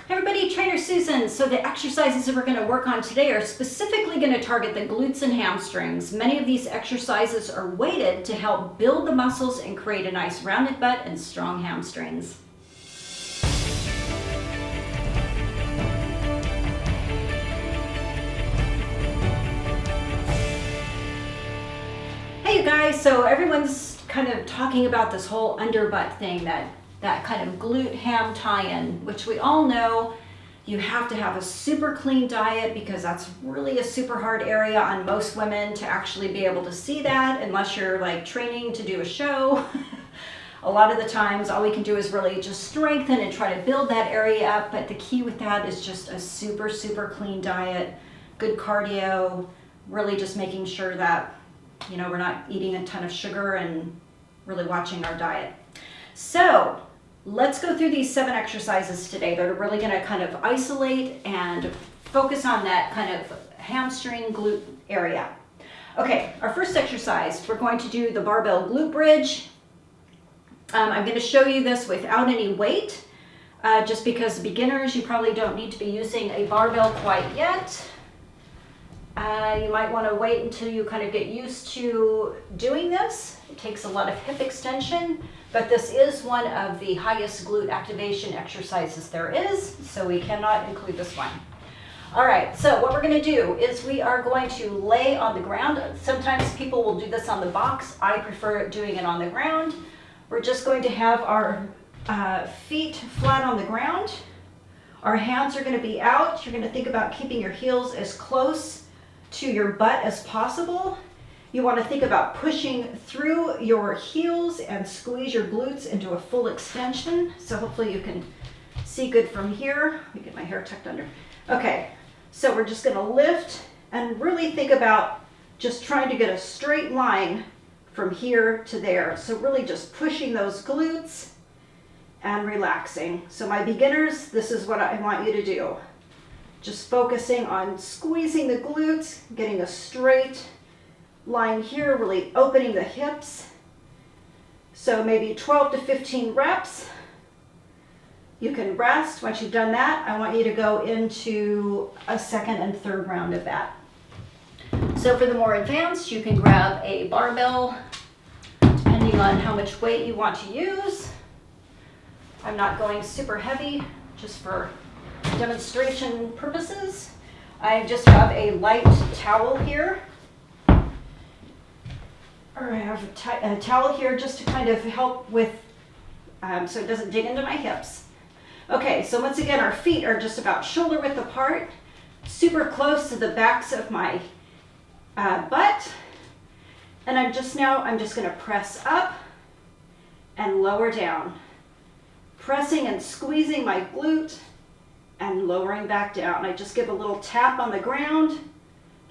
Hey everybody, Trainer Susan. So the exercises that we're going to work on today are specifically going to target the glutes and hamstrings. Many of these exercises are weighted to help build the muscles and create a nice rounded butt and strong hamstrings. Hey you guys, so everyone's kind of talking about this whole underbutt thing, that kind of glute ham tie-in, which we all know you have to have a super clean diet because that's really a super hard area on most women to actually be able to see that unless you're like training to do a show. A lot of the times all we can do is really just strengthen and try to build that area up, but the key with that is just a super clean diet, good cardio, really just making sure that we're not eating a ton of sugar and really watching our diet. So let's go through these 7 exercises today that are really going to kind of isolate and focus on that kind of hamstring glute area. Okay, our first exercise, we're going to do the barbell glute bridge. I'm going to show you this without any weight, just because beginners, you probably don't need to be using a barbell quite yet. You might want to wait until you kind of get used to doing this. It takes a lot of hip extension, but this is one of the highest glute activation exercises there is, so we cannot include this one. All right, so what we're going to do is we are going to lay on the ground. Sometimes people will do this on the box. I prefer doing it on the ground. We're just going to have our feet flat on the ground. Our hands are going to be out. You're going to think about keeping your heels as close to your butt as possible. You want to think about pushing through your heels and squeeze your glutes into a full extension. So hopefully you can see good from here. Let me get my hair tucked under. Okay, so we're just going to lift and really think about just trying to get a straight line from here to there. So really just pushing those glutes and relaxing. So my beginners, this is what I want you to do. Just focusing on squeezing the glutes, getting a straight line here, really opening the hips. So maybe 12 to 15 reps. You can rest. Once you've done that, I want you to go into a second and third round of that. So for the more advanced, you can grab a barbell, depending on how much weight you want to use. I'm not going super heavy, just for demonstration purposes. I just have a light towel here. Or I have a towel here just to kind of help with, so it doesn't dig into my hips. Okay, so once again, our feet are just about shoulder width apart, super close to the backs of my butt. And I'm just going to press up and lower down. Pressing and squeezing my glute and lowering back down. I just give a little tap on the ground,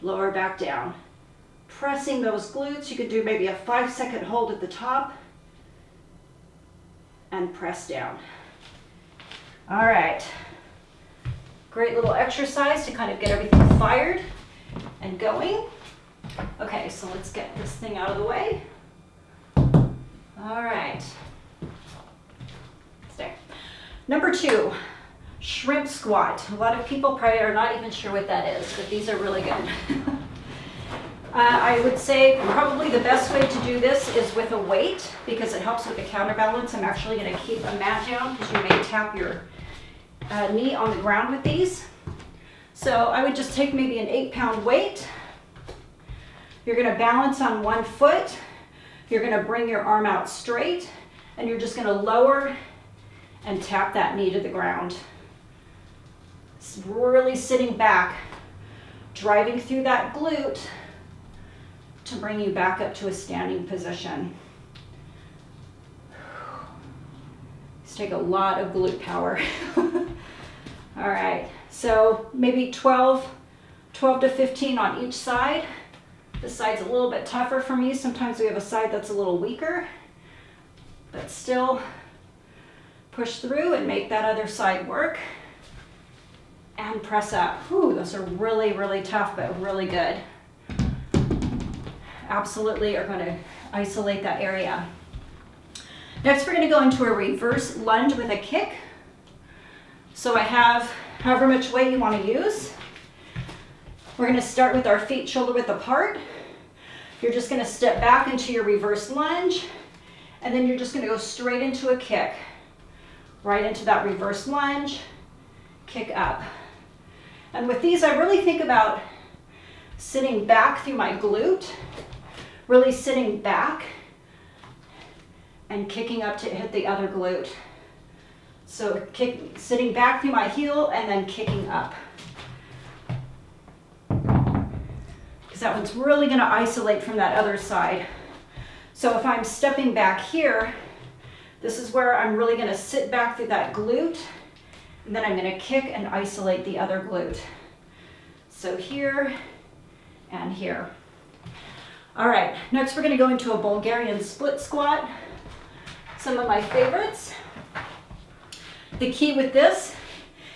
lower back down. Pressing those glutes, you could do maybe a 5-second hold at the top and press down. All right, great little exercise to kind of get everything fired and going. Okay, so let's get this thing out of the way. All right, stay. Number 2. Shrimp squat. A lot of people probably are not even sure what that is, but these are really good. I would say probably the best way to do this is with a weight because it helps with the counterbalance. I'm actually going to keep a mat down because you may tap your knee on the ground with these. So I would just take maybe an 8-pound weight. You're going to balance on one foot. You're going to bring your arm out straight and you're just going to lower and tap that knee to the ground. Really sitting back, driving through that glute to bring you back up to a standing position. These take a lot of glute power. All right, so maybe 12 to 15 on each side. This side's a little bit tougher for me. Sometimes we have a side that's a little weaker, but still push through and make that other side work. And press up. Whew, those are really tough, but really good. Absolutely are going to isolate that area. Next, we're going to go into a reverse lunge with a kick. So I have however much weight you want to use. We're going to start with our feet shoulder width apart. You're just going to step back into your reverse lunge, and then you're just going to go straight into a kick. Right into that reverse lunge, kick up. And with these, I really think about sitting back through my glute, really sitting back and kicking up to hit the other glute. So sitting back through my heel and then kicking up. Because that one's really going to isolate from that other side. So if I'm stepping back here, this is where I'm really going to sit back through that glute, and then I'm going to kick and isolate the other glute. So here and here. All right, next we're going to go into a Bulgarian split squat. Some of my favorites. The key with this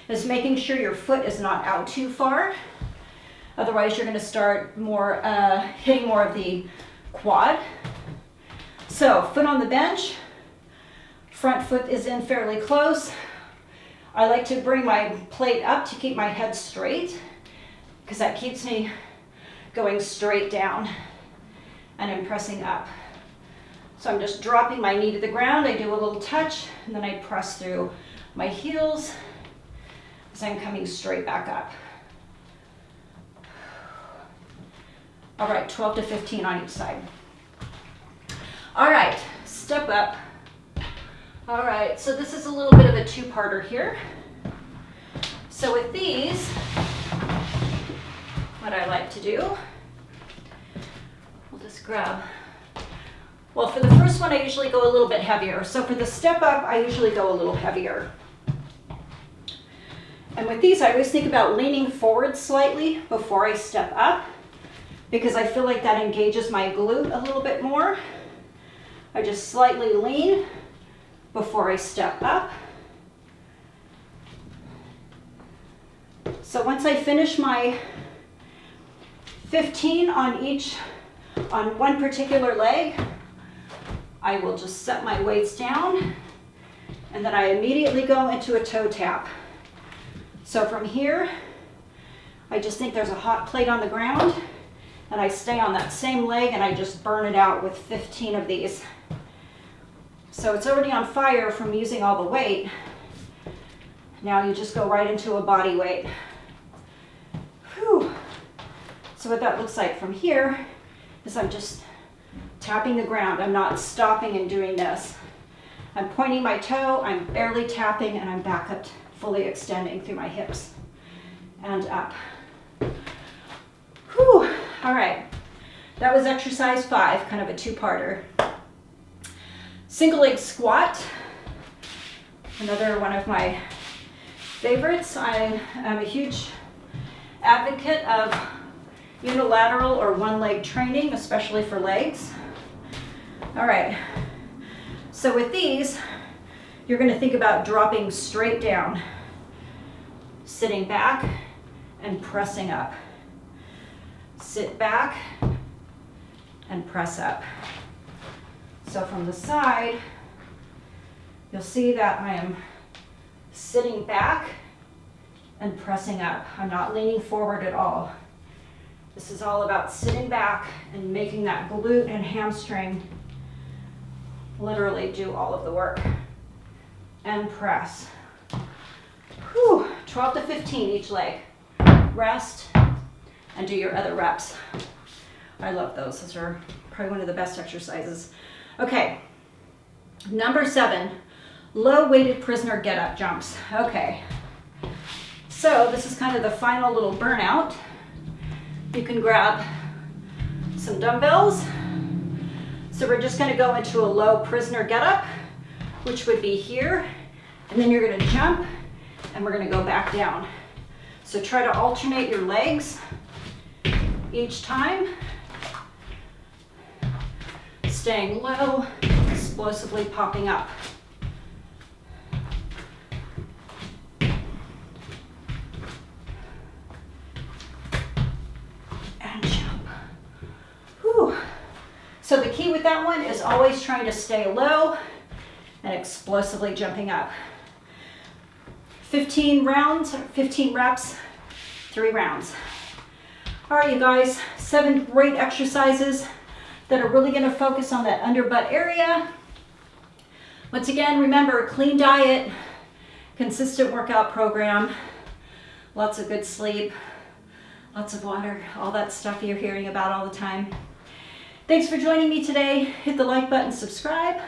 is making sure your foot is not out too far. Otherwise, you're going to start hitting more of the quad. So, foot on the bench, front foot is in fairly close. I like to bring my plate up to keep my head straight, because that keeps me going straight down, and I'm pressing up. So I'm just dropping my knee to the ground. I do a little touch, and then I press through my heels as I'm coming straight back up. All right, 12 to 15 on each side. All right, step up. All right, so this is a little bit of a two-parter here. So with these, what I like to do, we'll just grab. Well, for the first one, I usually go a little bit heavier. So for the step up, I usually go a little heavier. And with these, I always think about leaning forward slightly before I step up, because I feel like that engages my glute a little bit more. I just slightly lean before I step up. So once I finish my 15 on one particular leg, I will just set my weights down, and then I immediately go into a toe tap. So from here, I just think there's a hot plate on the ground, and I stay on that same leg and I just burn it out with 15 of these. So it's already on fire from using all the weight. Now you just go right into a body weight. Whew. So what that looks like from here is I'm just tapping the ground. I'm not stopping and doing this. I'm pointing my toe, I'm barely tapping, and I'm back up, fully extending through my hips and up. Whew. All right, that was exercise 5, kind of a two-parter. Single leg squat, another one of my favorites. I am a huge advocate of unilateral or one leg training, especially for legs. All right, so with these, you're going to think about dropping straight down, sitting back and pressing up. Sit back and press up. So from the side, you'll see that I am sitting back and pressing up. I'm not leaning forward at all. This is all about sitting back and making that glute and hamstring literally do all of the work. And press. Whew, 12 to 15 each leg. Rest and do your other reps. I love those. Those are probably one of the best exercises. Okay, number 7, low weighted prisoner get up jumps. Okay, so this is kind of the final little burnout. You can grab some dumbbells. So we're just going to go into a low prisoner get up, which would be here, and then you're going to jump and we're going to go back down. So try to alternate your legs each time. Staying low, explosively popping up. And jump. Whew. So the key with that one is always trying to stay low and explosively jumping up. 15 rounds, 15 reps, 3 rounds. All right, you guys, 7 great exercises that are really gonna focus on that underbutt area. Once again, remember, clean diet, consistent workout program, lots of good sleep, lots of water, all that stuff you're hearing about all the time. Thanks for joining me today. Hit the like button, subscribe.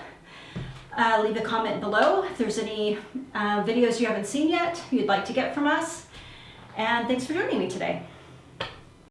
Leave a comment below if there's any videos you haven't seen yet you'd like to get from us. And thanks for joining me today.